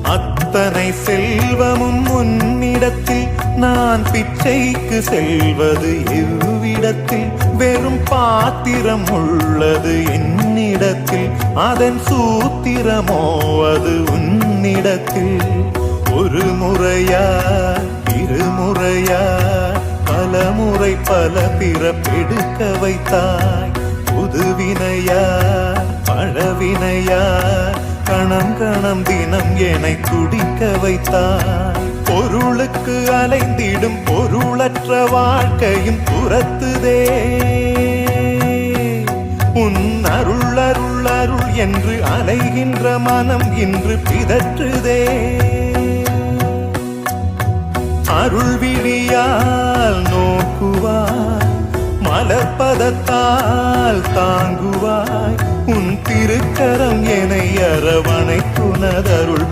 அத்தனை செல்வமும் உன்னிடத்தில் நான் பிச்சைக்கு செல்வது எவ்விடத்தில் வெறும் பாத்திரம் உள்ளது என்னிடத்தில் அதன் சூத்திரமோ அது உன்னிடத்தில் ஒரு முறையா இருமுறையா பல முறை பல பிறப்பெடுக்க வைத்தாய் புதுவினையா பழவினையா கணம் கணம் தினம் என்னை துடிக்க வைத்தாய் பொருளுக்கு அலைந்திடும் பொருளற்ற வாழ்க்கையும் துரத்துதே உன் அருள் அருள் அருள் என்று அலைகின்ற மனம் இன்று பிதற்றுதே அருள் விழியால் நோக்குவாய் மலர்பதத்தால் தாங்குவாய் உன் திருக்கரம் என்னை அரவணைத்துனதருள்